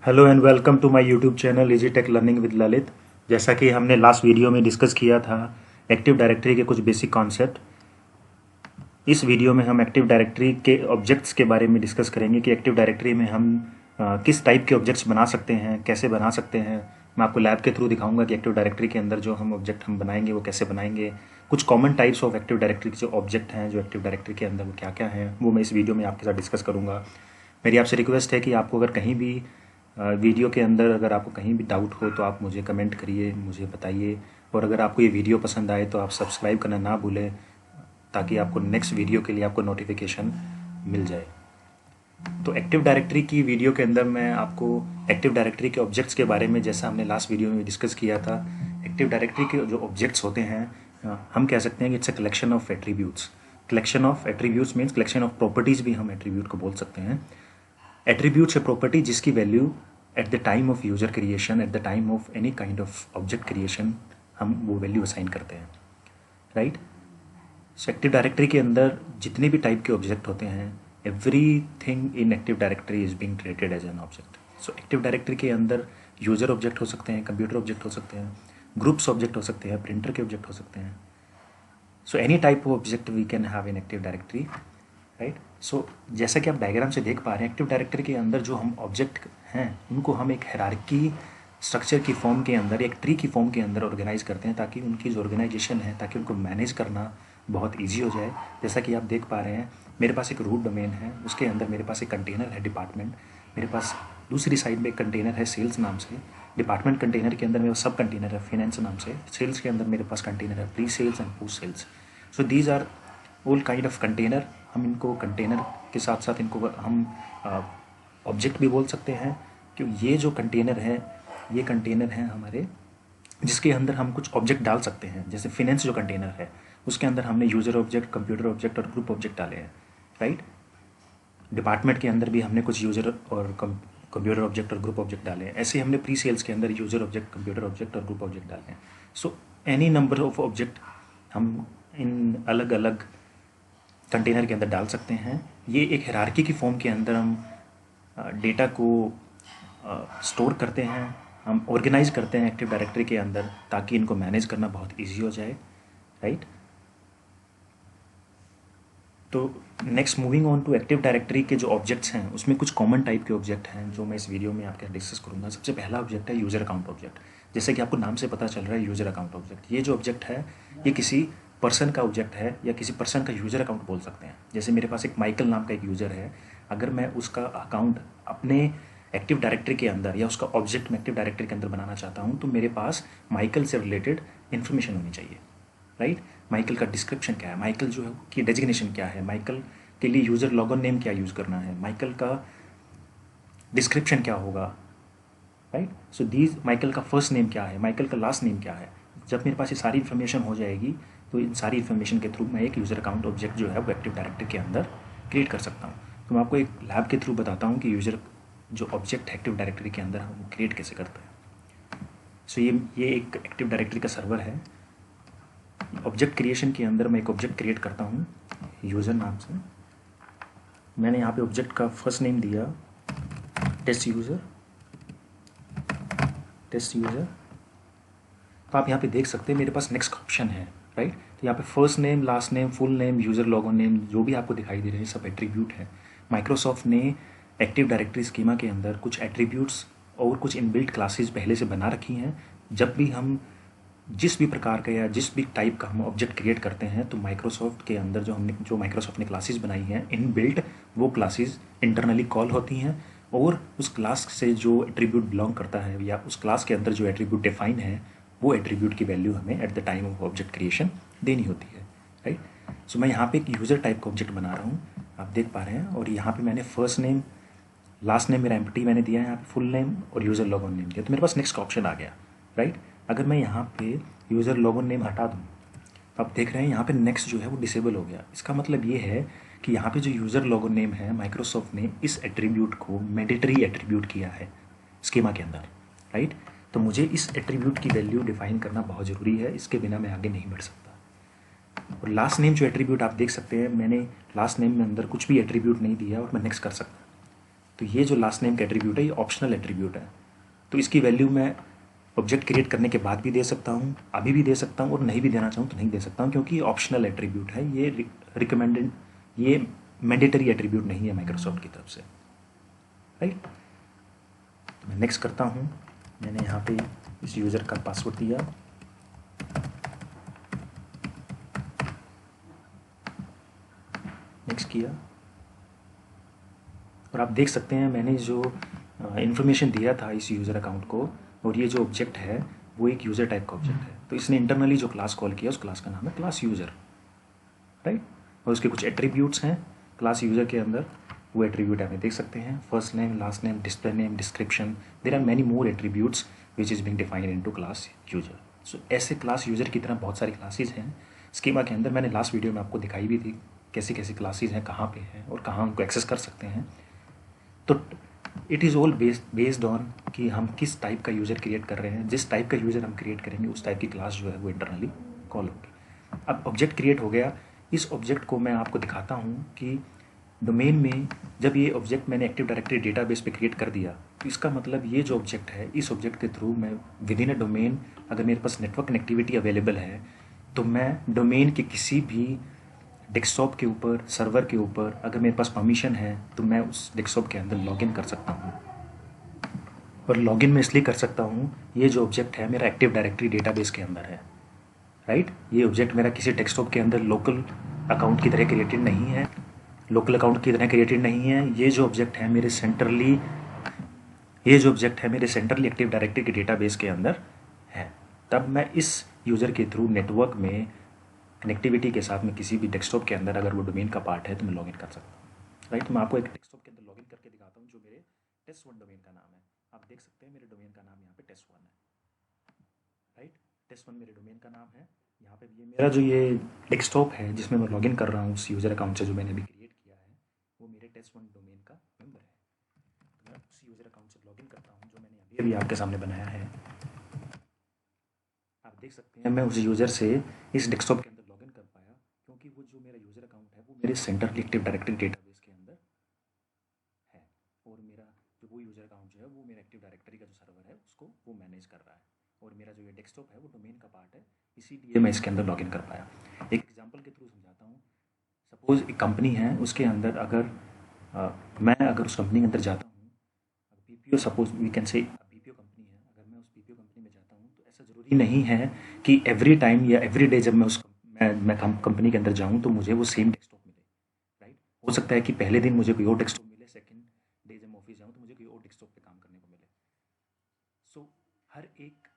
Hello and welcome to my YouTube channel easy tech learning with Lalit. जैसा कि हमने last video में discuss किया था एक्टिव डायरेक्टरी के कुछ बेसिक कॉन्सेप्ट, इस वीडियो में हम एक्टिव डायरेक्टरी के ऑब्जेक्ट्स के बारे में डिस्कस करेंगे कि एक्टिव डायरेक्टरी में हम किस टाइप के ऑब्जेक्ट्स बना सकते हैं, कैसे बना सकते हैं। मैं आपको लैब के थ्रू दिखाऊंगा कि एक्टिव डायरेक्टरी के अंदर जो हम ऑब्जेक्ट हम बनाएंगे वो कैसे बनाएंगे। कुछ common types of active directory के जो ऑब्जेक्ट हैं जो एक्टिव डायरेक्टरी के अंदर वो क्या क्या हैं वो मैं इस वीडियो में आपके साथ डिस्कस करूँगा। मेरी आपसे रिक्वेस्ट है कि आपको अगर कहीं भी वीडियो के अंदर अगर आपको कहीं भी डाउट हो तो आप मुझे कमेंट करिए, मुझे बताइए। और अगर आपको ये वीडियो पसंद आए तो आप सब्सक्राइब करना ना भूलें ताकि आपको नेक्स्ट वीडियो के लिए आपको नोटिफिकेशन मिल जाए। तो एक्टिव डायरेक्टरी की वीडियो के अंदर मैं आपको एक्टिव डायरेक्टरी के ऑब्जेक्ट्स के बारे में, जैसा हमने लास्ट वीडियो में डिस्कस किया था, एक्टिव डायरेक्टरी के जो ऑब्जेक्ट्स होते हैं हम कह सकते हैं कि it's a collection of attributes. Collection of attributes means collection of properties भी हम एट्रीब्यूट को बोल सकते हैं। एट्रीब्यूट्स है प्रॉपर्टी जिसकी value at the time of user creation, at the time of any kind of object creation हम वो वैल्यू असाइन करते हैं, राइट। सो एक्टिव डायरेक्टरी के अंदर जितने भी टाइप के ऑब्जेक्ट होते हैं, everything in active directory is being treated as an object. So active directory के अंदर यूजर ऑब्जेक्ट हो सकते हैं, कंप्यूटर ऑब्जेक्ट हो सकते हैं, ग्रुप्स ऑब्जेक्ट हो सकते हैं, प्रिंटर के ऑब्जेक्ट हो सकते हैं। So any type of object we can have in active directory, right. So जैसा कि आप डायग्राम से देख पा रहे हैं, एक्टिव डायरेक्टरी के अंदर जो हम ऑब्जेक्ट हैं उनको हम एक हायरार्की स्ट्रक्चर की फॉर्म के अंदर, एक ट्री की फॉर्म के अंदर ऑर्गेनाइज करते हैं ताकि उनकी जो ऑर्गेनाइजेशन है, ताकि उनको मैनेज करना बहुत ईजी हो जाए। जैसा कि आप देख पा रहे हैं, मेरे पास एक रूट डोमेन है, उसके अंदर मेरे पास एक कंटेनर है डिपार्टमेंट, मेरे पास दूसरी साइड में एक कंटेनर है सेल्स नाम से। डिपार्टमेंट कंटेनर के अंदर मेरा सब कंटेनर है फाइनेंस नाम से। सेल्स के अंदर मेरे पास कंटेनर है pre sales and post sales. So these are all kind of container. हम इनको कंटेनर के साथ साथ इनको हम ऑब्जेक्ट भी बोल सकते हैं, क्योंकि ये जो कंटेनर है ये कंटेनर हैं हमारे, जिसके अंदर हम कुछ ऑब्जेक्ट डाल सकते हैं। जैसे फिनेंस जो कंटेनर है उसके अंदर हमने यूजर ऑब्जेक्ट, कंप्यूटर ऑब्जेक्ट और ग्रुप ऑब्जेक्ट डाले हैं, राइट। डिपार्टमेंट के अंदर भी हमने कुछ यूजर और कंप्यूटर ऑब्जेक्ट और ग्रुप ऑब्जेक्ट डाले हैं। ऐसे ही हमने प्री सेल्स के अंदर यूजर ऑब्जेक्ट, कंप्यूटर ऑब्जेक्ट और ग्रुप ऑब्जेक्ट डाले हैं। So any number of object हम इन अलग अलग कंटेनर के अंदर डाल सकते हैं। ये एक हायरार्की की फॉर्म के अंदर हम डेटा को स्टोर करते हैं, हम ऑर्गेनाइज करते हैं एक्टिव डायरेक्टरी के अंदर ताकि इनको मैनेज करना बहुत इजी हो जाए, राइट। तो next moving on to active directory के जो ऑब्जेक्ट्स हैं उसमें कुछ कॉमन टाइप के ऑब्जेक्ट हैं जो मैं इस वीडियो में आपके डिस्कस करूंगा। सबसे पहला ऑब्जेक्ट है यूज़र अकाउंट ऑब्जेक्ट। जैसे कि आपको नाम से पता चल रहा है यूज़र अकाउंट ऑब्जेक्ट, ये जो ऑब्जेक्ट है ये किसी पर्सन का ऑब्जेक्ट है या किसी पर्सन का यूज़र अकाउंट बोल सकते हैं। जैसे मेरे पास एक माइकल नाम का एक यूज़र है, अगर मैं उसका अकाउंट अपने एक्टिव डायरेक्टरी के अंदर या उसका ऑब्जेक्ट मैं एक्टिव डायरेक्टरी के अंदर बनाना चाहता हूँ तो मेरे पास माइकल से रिलेटेड इन्फॉर्मेशन होनी चाहिए, राइट। माइकल का डिस्क्रिप्शन क्या है, माइकल जो है की डेजिग्नेशन क्या है, माइकल के लिए यूज़र लॉगिन नेम क्या यूज़ करना है, माइकल का डिस्क्रिप्शन क्या होगा, राइट। सो दीज माइकल का फर्स्ट नेम क्या है, माइकल का लास्ट नेम क्या है। जब मेरे पास ये सारी इन्फॉर्मेशन हो जाएगी तो इन सारी इन्फॉर्मेशन के थ्रू मैं एक यूज़र अकाउंट ऑब्जेक्ट जो है वो एक्टिव डायरेक्टरी के अंदर क्रिएट कर सकता हूँ। तो मैं आपको एक लैब के थ्रू बताता हूँ कि यूज़र जो ऑब्जेक्ट एक्टिव डायरेक्टरी के अंदर हम क्रिएट कैसे करते हैं। सो ये एक एक्टिव डायरेक्टरी का सर्वर है। ऑब्जेक्ट क्रिएशन के अंदर मैं एक ऑब्जेक्ट क्रिएट करता हूँ यूज़र नाम से। मैंने यहाँ पे ऑब्जेक्ट का फर्स्ट नेम दिया टेस्ट यूज़र। तो आप यहाँ पे देख सकते हैं मेरे पास नेक्स्ट ऑप्शन है, राइट। तो यहाँ पे first name, last name, full name, user login name जो भी आपको दिखाई दे रहे हैं सब एट्रीब्यूट है। माइक्रोसॉफ्ट ने एक्टिव डायरेक्टरी स्कीमा के अंदर कुछ एट्रीब्यूट्स और कुछ इनबिल्ट क्लासेस पहले से बना रखी हैं। जब भी हम जिस भी प्रकार का या जिस भी टाइप का हम ऑब्जेक्ट क्रिएट करते हैं तो माइक्रोसॉफ्ट के अंदर जो माइक्रोसॉफ्ट ने क्लासेस बनाई हैं इनबिल्ट, वो क्लासेस इंटरनली कॉल होती हैं और उस क्लास से जो एट्रीब्यूट बिलोंग करता है या उस क्लास के अंदर जो एट्रीब्यूट डिफाइन है वो एट्रीब्यूट की वैल्यू हमें at the time of object creation देनी होती है, राइट। सो मैं यहाँ पे एक यूज़र टाइप का ऑब्जेक्ट बना रहा हूँ, आप देख पा रहे हैं। और यहाँ पे मैंने फर्स्ट नेम, लास्ट नेम मेरा एम्प्टी मैंने दिया है, यहाँ पे फुल नेम और यूज़र लॉगिन नेम दिया। तो मेरे पास नेक्स्ट ऑप्शन आ गया, राइट। अगर मैं यहाँ पे यूज़र लॉगिन नेम हटा दूँ तो आप देख रहे हैं यहाँ पे नेक्स्ट जो है वो डिसेबल हो गया। इसका मतलब ये है कि यहाँ पे जो यूज़र लॉगिन नेम है माइक्रोसॉफ्ट ने इस एट्रीब्यूट को मैंडेटरी एट्रीब्यूट किया है स्कीमा के अंदर, राइट। तो मुझे इस एट्रीब्यूट की वैल्यू डिफाइन करना बहुत ज़रूरी है, इसके बिना मैं आगे नहीं बढ़ सकता। और लास्ट नेम जो एट्रीब्यूट आप देख सकते हैं, मैंने लास्ट नेम में अंदर कुछ भी एट्रीब्यूट नहीं दिया और मैं नेक्स्ट कर सकता। तो ये जो लास्ट नेम का एट्रीब्यूट है ये ऑप्शनल एट्रीब्यूट है, तो इसकी वैल्यू मैं ऑब्जेक्ट क्रिएट करने के बाद भी दे सकता हूँ, अभी भी दे सकता हूँ, और नहीं भी देना चाहूँ तो नहीं दे सकता हूँ, क्योंकि ये ऑप्शनल एट्रीब्यूट है, ये रिकमेंडेड, ये मैंडेटरी एट्रीब्यूट नहीं है माइक्रोसॉफ्ट की तरफ से, राइट। तो मैं नेक्स्ट करता हूँ। मैंने यहाँ पे इस यूज़र का पासवर्ड दिया, नेक्स्ट किया, और आप देख सकते हैं मैंने जो इन्फॉर्मेशन दिया था इस यूज़र अकाउंट को, और ये जो ऑब्जेक्ट है वो एक यूज़र टाइप का ऑब्जेक्ट है, तो इसने इंटरनली जो क्लास कॉल किया उस क्लास का नाम है क्लास यूज़र, राइट। और उसके कुछ एट्रीब्यूट्स हैं क्लास यूज़र के अंदर, वो एट्रीब्यूट आप देख सकते हैं, first name, last name, display name, description, there are many more attributes which is being defined into class user. So ऐसे क्लास यूज़र की तरह बहुत सारी क्लासेज हैं स्कीमा के अंदर। मैंने लास्ट वीडियो में आपको दिखाई भी थी कैसी कैसी क्लासेज हैं, कहाँ पे हैं और कहाँ उनको एक्सेस कर सकते हैं। तो it is all based on कि हम किस टाइप का यूज़र क्रिएट कर रहे हैं, जिस टाइप का यूज़र हम क्रिएट करेंगे उस टाइप की क्लास जो है वो इंटरनली कॉल होगी। अब ऑब्जेक्ट क्रिएट हो गया, इस ऑब्जेक्ट को मैं आपको दिखाता हूँ कि डोमेन में जब ये ऑब्जेक्ट मैंने एक्टिव डायरेक्टरी डेटाबेस पे क्रिएट कर दिया, तो इसका मतलब ये जो ऑब्जेक्ट है, इस ऑब्जेक्ट के थ्रू मैं विद इन अ डोमेन, अगर मेरे पास नेटवर्क कनेक्टिविटी अवेलेबल है तो मैं डोमेन के किसी भी डेस्कटॉप के ऊपर, सर्वर के ऊपर अगर मेरे पास परमिशन है तो मैं उस डेस्कटॉप के अंदर लॉगिन कर सकता हूँ। और लॉगिन मैं इसलिए कर सकता हूँ, ये जो ऑब्जेक्ट है मेरा एक्टिव डायरेक्टरी डेटाबेस के अंदर है, राइट। ये ऑब्जेक्ट मेरा किसी डेस्कटॉप के अंदर लोकल अकाउंट की तरह क्रिएटेड नहीं है, लोकल अकाउंट की तरह क्रिएटेड नहीं है। ये जो ऑब्जेक्ट है मेरे सेंट्रली एक्टिव डायरेक्टरी के डेटाबेस के अंदर है। तब मैं इस यूज़र के थ्रू नेटवर्क में कनेक्टिविटी के साथ में किसी भी डेस्कटॉप के अंदर अगर वो डोमेन का पार्ट है तो मैं लॉगिन कर सकता हूँ, राइट। तो मैं आपको एक डेस्कटॉप के अंदर लॉगिन करके दिखाता हूँ जो मेरे टेस्ट1 डोमेन का नाम है। आप देख सकते हैं मेरे डोमेन का नाम यहाँ पे टेस्ट1 है, राइट। टेस्ट1 मेरे डोमेन का नाम है। यहाँ पे ये मेरा जो ये डेस्कटॉप है जिसमें मैं लॉगिन कर रहा हूँ उस यूज़र अकाउंट से जो मैंने अभी क्रिएट किया है, वो मेरे टेस्ट1 डोमेन का मेंबर है। तो मैं उस यूज़र अकाउंट से लॉगिन करता हूँ जो मैंने अभी आपके सामने बनाया है। आप देख सकते हैं मैं उस यूज़र से इस डेस्कटॉप के अंदर लॉगिन कर पाया, क्योंकि वो जो मेरा यूज़र अकाउंट है वो मेरे सेंट्रल एक्टिव डायरेक्टरी डेटाबेस के अंदर है, और मेरा जो वो यूज़र अकाउंट जो है वो मेरा एक्टिव डायरेक्टरी का जो सर्वर है उसको वो मैनेज कर रहा है, और मेरा जो ये डेस्कटॉप है वो डोमेन का पार्ट है, इसीलिए मैं इसके अंदर लॉगिन कर पाया। एक एग्जांपल के थ्रू समझाता हूँ। सपोज़ एक कंपनी है, उसके अंदर अगर मैं अगर उस कंपनी के अंदर जाता हूँ, BPO, suppose we can say BPO company है, अगर मैं उस बीपीओ कंपनी में जाता हूँ तो ऐसा ज़रूरी नहीं है कि एवरी टाइम या एवरी डे जब मैं कंपनी के अंदर जाऊँ तो मुझे वो सेम डेस्कटॉप मिले, राइट। हो सकता है कि पहले दिन मुझे कोई और डेस्कटॉप मिले, सेकंड डे जब मैं ऑफिस जाऊँ तो मुझे कोई और डेस्कटॉप पे काम करने को मिले। सो हर एक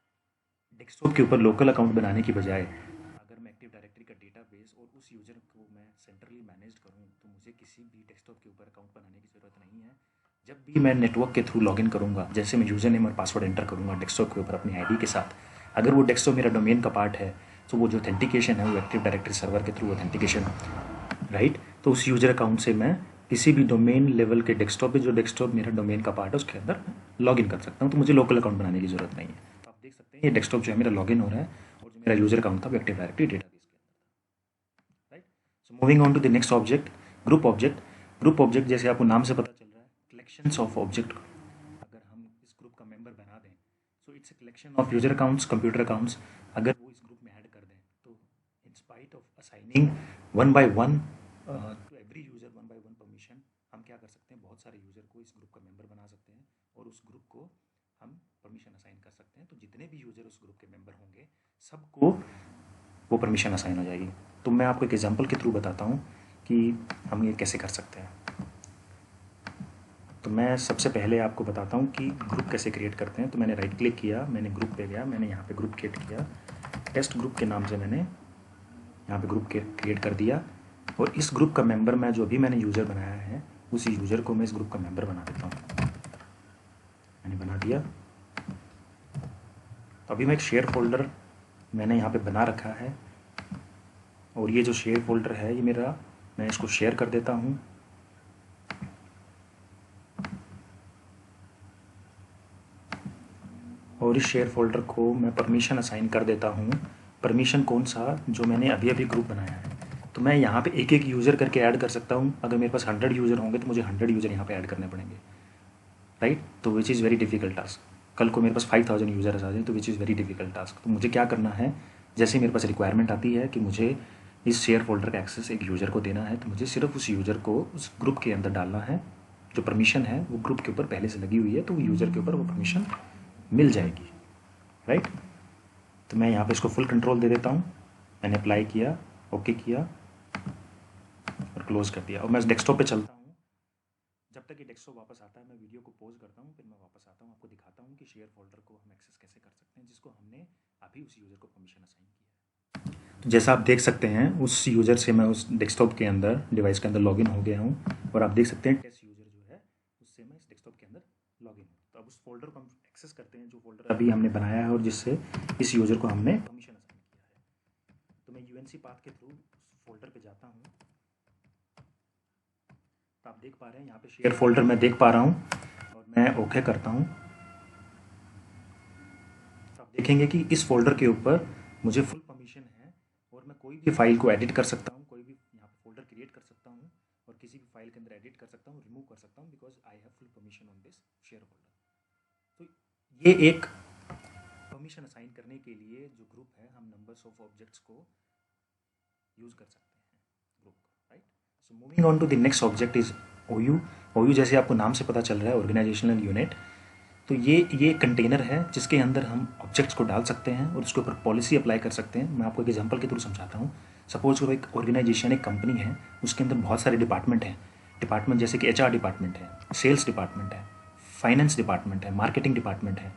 डेस्कटॉप के ऊपर लोकल अकाउंट बनाने की बजाय अगर मैं एक्टिव डायरेक्टरी का डेटाबेस और उस यूज़र को मैं सेंट्रली मैनेज करूँ तो मुझे किसी भी डेस्कटॉप के ऊपर अकाउंट बनाने की ज़रूरत नहीं है। जब भी मैं नेटवर्क के थ्रू लॉगिन करूँगा, जैसे मैं यूज़र नेम और पासवर्ड एंटर करूँगा डेस्कटॉप के ऊपर अपनी आईडी के साथ, अगर वो डेस्कटॉप मेरा डोमेन का पार्ट है तो वो जो ऑथेंटिकेशन है वो एक्टिव डायरेक्टरी सर्वर के थ्रू ऑथेंटिकेशन, राइट। तो उस यूज़र अकाउंट से मैं किसी भी डोमेन लेवल के डेस्कटॉप पे जो डेस्कटॉप मेरा डोमेन का पार्ट है उसके अंदर लॉगिन कर सकता हूँ, तो मुझे लोकल अकाउंट बनाने की ज़रूरत नहीं है। तो आप देख सकते हैं ये डेस्कटॉप जो है मेरा लॉगिन हो रहा है, और जो मेरा यूज़र अकाउंट था वो एक्टिव डायरेक्टरी डेटाबेस के अंदर, right. So moving on to the next object, group object. Group object जैसे आपको नाम से पता चल रहा है, कलेक्शंस ऑफ ऑब्जेक्ट। अगर हम इस ग्रुप का मेंबर बना दें, so it's a collection of user accounts, computer accounts. अगर वो इस ग्रुप में ऐड कर दें तो in spite of assigning one by one two every user one by one permission, हम क्या कर सकते हैं, बहुत सारे यूज़र को इस ग्रुप का मेंबर बना सकते हैं और उस ग्रुप को हम परमिशन असाइन कर सकते हैं। तो जितने भी यूज़र उस ग्रुप के मेंबर होंगे सबको वो परमिशन असाइन हो जाएगी। तो मैं आपको एक एग्जांपल के थ्रू बताता हूँ कि हम ये कैसे कर सकते हैं। तो मैं सबसे पहले आपको बताता हूँ कि ग्रुप कैसे क्रिएट करते हैं। तो मैंने राइट क्लिक किया, मैंने ग्रुप पे गया, मैंने यहाँ पे ग्रुप क्रिएट किया, टेस्ट ग्रुप के नाम से मैंने यहाँ पे ग्रुप क्रिएट कर दिया, और इस ग्रुप का मेंबर मैं जो अभी मैंने यूज़र बनाया है उसी यूज़र को मैं इस ग्रुप का मेंबर बना देता हूँ। मैंने बना दिया। तो अभी मैं एक शेयर फोल्डर मैंने यहाँ पे बना रखा है, और ये जो शेयर फोल्डर है ये मेरा, मैं इसको शेयर कर देता हूँ। और इस शेयर फोल्डर को मैं परमिशन असाइन कर देता हूँ। परमिशन कौन सा, जो मैंने अभी अभी ग्रुप बनाया है। तो मैं यहाँ पे एक एक यूज़र करके ऐड कर सकता हूँ। अगर मेरे पास 100 यूज़र होंगे तो मुझे 100 यूज़र यहाँ पे ऐड करने पड़ेंगे। राइट। तो which is very difficult task. कल को मेरे पास 5000 यूज़र्स आ जाए तो which is very difficult task. तो मुझे क्या करना है, जैसे मेरे पास रिक्वायरमेंट आती है कि मुझे इस शेयर फोल्डर का एक्सेस एक यूज़र को देना है, तो मुझे सिर्फ उस यूज़र को उस ग्रुप के अंदर डालना है। जो परमिशन है वो ग्रुप के ऊपर पहले से लगी हुई है, तो वो यूज़र के ऊपर वो परमिशन मिल जाएगी, राइट। तो मैं यहाँ पे इसको फुल कंट्रोल दे देता हूँ। मैंने अप्लाई किया, ओके किया और क्लोज कर दिया, और मैं डेस्कटॉप पे चलता हूँ। जब तक ये डेस्कटॉप वापस आता है मैं वीडियो को पॉज करता हूँ, फिर मैं वापस आता हूँ, आपको दिखाता हूँ कि शेयर फोल्डर को हम एक्सेस कैसे कर सकते हैं जिसको हमने अभी उस यूज़र को परमिशन असाइन किया है। तो जैसा आप देख सकते हैं उस यूज़र से मैं उस डेस्कटॉप के अंदर डिवाइस के अंदर लॉगिन हो गया हूँ, और आप देख सकते हैं टेस्ट यूज़र जो है उससे मैं इस डेस्कटॉप के अंदर लॉगिन हूँ। तो अब उस फोल्डर को हम एक्सेस करते हैं जो फोल्डर अभी हमने बनाया है और जिससे इस यूज़र को हमने परमिशन असाइन किया है। तो मैं यूएनसी पाथ के थ्रू उस फोल्डर पे जाता हूँ। तो आप देख पा रहे हैं यहाँ पे शेयर फोल्डर मैं देख पा रहा हूँ, और मैं ओके करता हूँ। तो आप देखेंगे कि इस फोल्डर के ऊपर मुझे फुल परमिशन है, और मैं कोई भी फाइल को एडिट कर सकता हूँ, कोई भी यहाँ पे फोल्डर क्रिएट कर सकता हूँ, और किसी भी फाइल के अंदर एडिट कर सकता हूँ, रिमूव कर सकता हूँ, because I have full permission on this share folder. तो ये एक परमिशन असाइन करने के लिए जो ग्रुप है, हम नंबर्स ऑफ ऑब्जेक्ट्स को यूज़ कर सकते हैं ग्रुप का, right. So moving on to the next object is OU. OU जैसे आपको नाम से पता चल रहा है, ऑर्गेनाइजेशनल यूनिट। तो ये कंटेनर है जिसके अंदर हम ऑब्जेक्ट्स को डाल सकते हैं और उसके ऊपर पॉलिसी अप्लाई कर सकते हैं। मैं आपको एक एग्जांपल के थ्रू समझाता हूँ। सपोज करो एक ऑर्गेनाइजेशन, एक कंपनी है, उसके अंदर बहुत सारे डिपार्टमेंट हैं। डिपार्टमेंट जैसे कि एचआर डिपार्टमेंट है, सेल्स डिपार्टमेंट है, फाइनेंस डिपार्टमेंट है, मार्केटिंग डिपार्टमेंट है।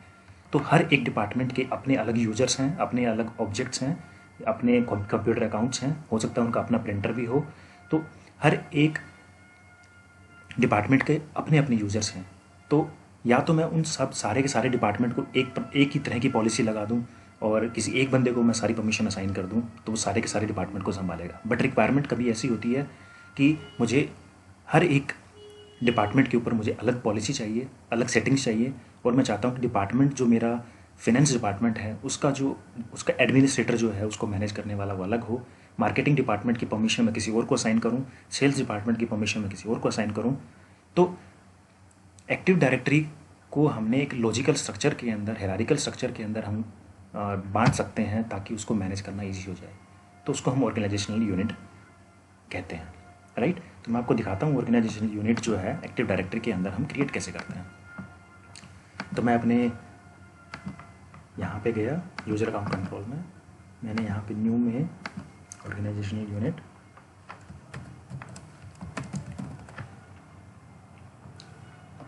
तो हर एक डिपार्टमेंट के अपने अलग यूजर्स हैं, अपने अलग ऑब्जेक्ट्स हैं, अपने कंप्यूटर अकाउंट्स हैं, हो सकता है उनका अपना प्रिंटर भी हो। तो हर एक डिपार्टमेंट के अपने अपने यूज़र्स हैं। तो या तो मैं उन सब सारे के सारे डिपार्टमेंट को एक ही तरह की पॉलिसी लगा दूं, और किसी एक बंदे को मैं सारी परमिशन असाइन कर दूं, तो वो सारे के सारे डिपार्टमेंट को संभालेगा। बट रिक्वायरमेंट कभी ऐसी होती है कि मुझे हर एक डिपार्टमेंट के ऊपर मुझे अलग पॉलिसी चाहिए, अलग सेटिंग्स चाहिए, और मैं चाहता हूँ कि डिपार्टमेंट जो मेरा फाइनेंस डिपार्टमेंट है उसका एडमिनिस्ट्रेटर जो है उसको मैनेज करने वाला वो अलग हो। मार्केटिंग डिपार्टमेंट की परमिशन मैं किसी और को असाइन करूँ, सेल्स डिपार्टमेंट की परमिशन मैं किसी और को असाइन करूँ। तो एक्टिव डायरेक्टरी को हमने एक लॉजिकल स्ट्रक्चर के अंदर, हायरार्किकल स्ट्रक्चर के अंदर हम बांट सकते हैं ताकि उसको मैनेज करना ईजी हो जाए। तो उसको हम ऑर्गेनाइजेशनल यूनिट कहते हैं, राइट। तो मैं आपको दिखाता हूँ ऑर्गेनाइजेशनल यूनिट जो है एक्टिव डायरेक्टरी के अंदर हम क्रिएट कैसे करते हैं। तो मैं अपने यहाँ पे गया यूज़र अकाउंट कंट्रोल में, मैंने यहाँ पे न्यू में ऑर्गेनाइजेशनल यूनिट,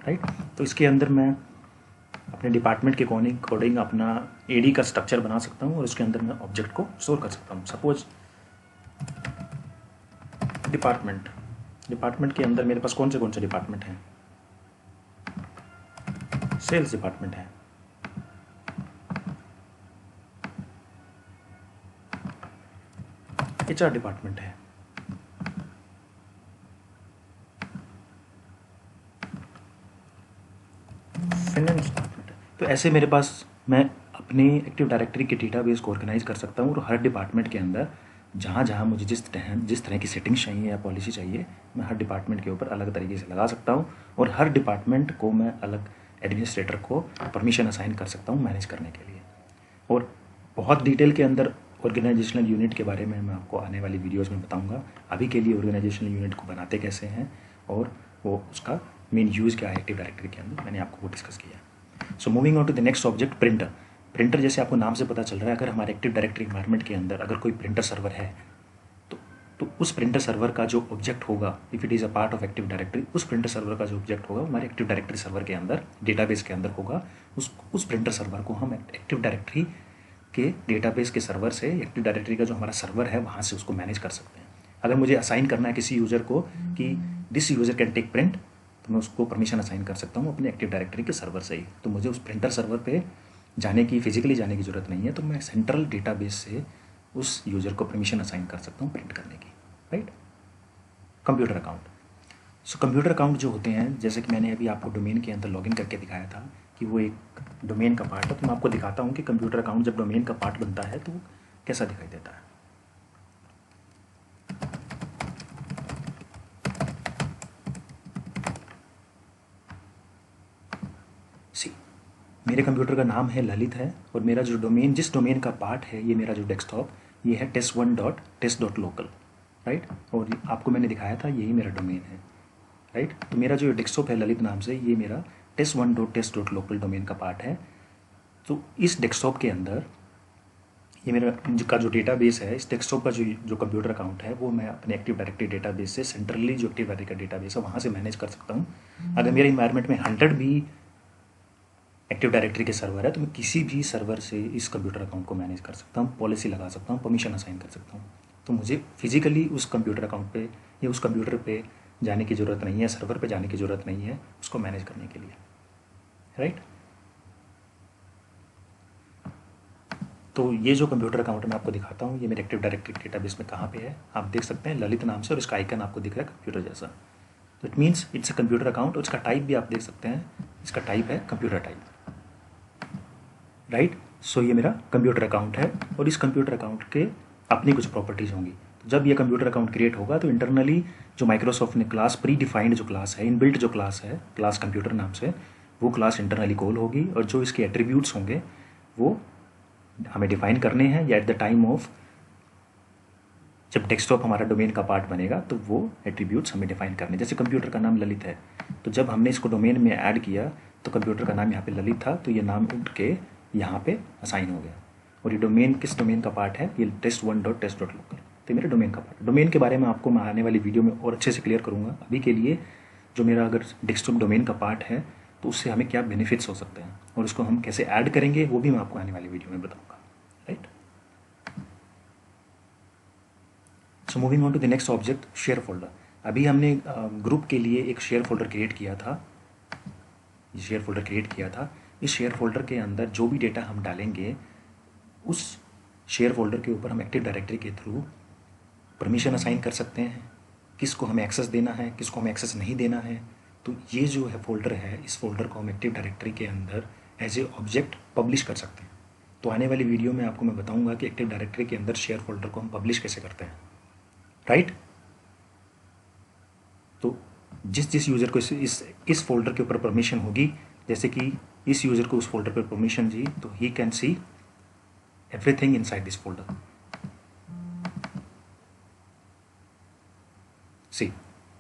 राइट। तो इसके अंदर मैं अपने डिपार्टमेंट के अकॉर्डिंग अपना एडी का स्ट्रक्चर बना सकता हूँ, और उसके अंदर मैं ऑब्जेक्ट को स्टोर कर सकता हूँ। सपोज डिपार्टमेंट के अंदर मेरे पास कौन से डिपार्टमेंट हैं। सेल्स डिपार्टमेंट है, एचआर डिपार्टमेंट है, फाइनेंस डिपार्टमेंट है। तो ऐसे मेरे पास मैं अपने एक्टिव डायरेक्टरी के डेटाबेस को ऑर्गेनाइज कर सकता हूँ, और हर डिपार्टमेंट के अंदर जहाँ जहाँ मुझे जिस तरह की सेटिंग्स चाहिए या पॉलिसी चाहिए, मैं हर डिपार्टमेंट के ऊपर अलग तरीके से लगा सकता हूँ, और हर डिपार्टमेंट को मैं अलग एडमिनिस्ट्रेटर को परमिशन असाइन कर सकता हूँ मैनेज करने के लिए। और बहुत डिटेल के अंदर ऑर्गेनाइजेशनल यूनिट के बारे में मैं आपको आने वाली वीडियोस में बताऊंगा। अभी के लिए ऑर्गेनाइजेशनल यूनिट को बनाते कैसे हैं और वो उसका मेन यूज़ क्या है एक्टिव डायरेक्टरी के अंदर, मैंने आपको वो डिस्कस किया। So moving on to the next object, printer. Printer जैसे आपको नाम से पता चल रहा है, अगर हमारे एक्टिव डायरेक्टरी इन्वायरमेंट के अंदर अगर कोई प्रिंटर सर्वर है, तो तो उस प्रिंटर सर्वर का जो ऑब्जेक्ट होगा, if it is a part of active directory, उस प्रिंटर सर्वर का जो ऑब्जेक्ट होगा हमारे एक्टिव डायरेक्टरी सर्वर के अंदर, डेटाबेस के अंदर होगा। उस प्रिंटर सर्वर को हम एक्टिव डायरेक्टरी के डेटाबेस के सर्वर से, एक्टिव डायरेक्टरी का जो हमारा सर्वर है वहाँ से उसको मैनेज कर सकते हैं। अगर मुझे असाइन करना है किसी यूज़र को कि this user can take print, तो मैं उसको परमिशन असाइन कर सकता हूँ अपने एक्टिव डायरेक्टरी के सर्वर से ही। तो मुझे उस प्रिंटर सर्वर पे फिजिकली जाने की ज़रूरत नहीं है, तो मैं सेंट्रल डेटाबेस से उस यूज़र को परमिशन असाइन कर सकता हूँ प्रिंट करने की, right. Computer account. So computer account जो होते हैं, जैसे कि मैंने अभी आपको डोमेन के अंदर लॉगिन करके दिखाया था कि वो एक डोमेन का पार्ट है, तो मैं आपको दिखाता हूँ कि कंप्यूटर अकाउंट जब डोमेन का पार्ट बनता है तो वो कैसा दिखाई देता है। मेरे कंप्यूटर का नाम है ललित है, और मेरा जो डोमेन, जिस डोमेन का पार्ट है, ये मेरा जो डेस्कटॉप, ये है test1.test.local, राइट। और आपको मैंने दिखाया था यही मेरा डोमेन है, राइट। तो मेरा जो डेस्कटॉप है ललित नाम से, ये मेरा test1.test.local डोमेन का पार्ट है। तो इस डेस्कटॉप के अंदर ये मेरा जो डेटाबेस है, इस डेस्कटॉप का जो कंप्यूटर अकाउंट है, वो मैं अपने एक्टिव डायरेक्टरी डेटाबेस से, सेंट्रली जो एक्टिव डायरेक्टरी का डेटाबेस है वहाँ से मैनेज कर सकता हूँ। अगर मेरे इन्वायरमेंट में 100 भी एक्टिव डायरेक्टरी के सर्वर है, तो मैं किसी भी सर्वर से इस कंप्यूटर अकाउंट को मैनेज कर सकता हूँ, पॉलिसी लगा सकता हूँ, परमिशन असाइन कर सकता हूँ। तो मुझे फिजिकली उस कंप्यूटर अकाउंट पे या उस कंप्यूटर पे जाने की ज़रूरत नहीं है, सर्वर पे जाने की ज़रूरत नहीं है उसको मैनेज करने के लिए, राइट। तो ये जो कंप्यूटर अकाउंट मैं आपको दिखाता हूँ, ये मेरे एक्टिव डायरेक्टरी डेटाबेस में कहाँ पे है, आप देख सकते हैं ललित नाम से, और इसका आइकन आपको दिख रहा है कंप्यूटर जैसा। तो it means it's a computer account, और इसका टाइप भी आप देख सकते हैं, इसका टाइप है कंप्यूटर टाइप, राइट। सो ये मेरा कंप्यूटर अकाउंट है, और इस कंप्यूटर अकाउंट के अपनी कुछ प्रॉपर्टीज़ होंगी। तो जब ये कंप्यूटर अकाउंट क्रिएट होगा तो इंटरनली जो माइक्रोसॉफ्ट ने क्लास प्री डिफाइंड जो क्लास है, इनबिल्ट जो क्लास है, क्लास कंप्यूटर नाम से, वो क्लास इंटरनली कॉल होगी, और जो इसके एट्रीब्यूट्स होंगे वो हमें डिफाइन करने हैं, या एट द टाइम ऑफ जब डेस्कटॉप हमारा डोमेन का पार्ट बनेगा तो वो एट्रीब्यूट्स हमें डिफाइन करने। जैसे कंप्यूटर का नाम ललित है, तो जब हमने इसको डोमेन में ऐड किया तो कंप्यूटर का नाम यहाँ पे ललित था, तो ये नाम उठ के यहाँ पे असाइन हो गया। और ये डोमेन किस डोमेन का पार्ट है, ये test1.test.local, तो मेरे डोमेन का पार्ट। डोमेन के बारे में आपको मैं आने वाली वीडियो में और अच्छे से क्लियर करूँगा। अभी के लिए जो मेरा अगर डेस्कटॉप डोमेन का पार्ट है तो उससे हमें क्या बेनिफिट्स हो सकते हैं, और उसको हम कैसे ऐड करेंगे, वो भी मैं आपको आने वाली वीडियो में बताऊँगा, right. So moving on to the next object, share folder. अभी हमने ग्रुप के लिए एक शेयर फोल्डर क्रिएट किया था, ये शेयर फोल्डर क्रिएट किया था। इस शेयर फोल्डर के अंदर जो भी डेटा हम डालेंगे, उस शेयर फोल्डर के ऊपर हम एक्टिव डायरेक्टरी के थ्रू परमिशन असाइन कर सकते हैं, किसको हमें एक्सेस देना है, किसको हमें एक्सेस नहीं देना है। तो ये जो है फोल्डर है, इस फोल्डर को हम एक्टिव डायरेक्टरी के अंदर एज ए ऑब्जेक्ट पब्लिश कर सकते हैं। तो आने वाली वीडियो में आपको मैं बताऊंगा कि एक्टिव डायरेक्टरी के अंदर शेयर फोल्डर को हम पब्लिश कैसे करते हैं, राइट। तो जिस यूज़र को इस फोल्डर के ऊपर परमिशन होगी, जैसे कि इस यूज़र को उस फोल्डर पर परमिशन दी, तो he can see everything inside this folder, see,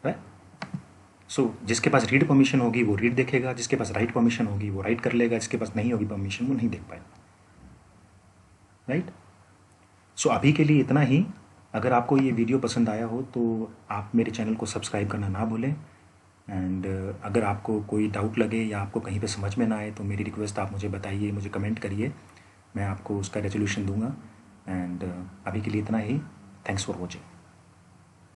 right. So जिसके पास रीड परमिशन होगी वो रीड देखेगा, जिसके पास राइट परमिशन होगी वो राइट कर लेगा, जिसके पास नहीं होगी परमिशन वो नहीं देख पाएगा, राइट। सो अभी के लिए इतना ही। अगर आपको ये वीडियो पसंद आया हो तो आप मेरे चैनल को सब्सक्राइब करना ना भूलें, एंड अगर आपको कोई डाउट लगे या आपको कहीं पे समझ में ना आए तो मेरी रिक्वेस्ट आप मुझे बताइए, मुझे कमेंट करिए, मैं आपको उसका रेजोल्यूशन दूंगा। एंड अभी के लिए इतना ही। Thanks for watching.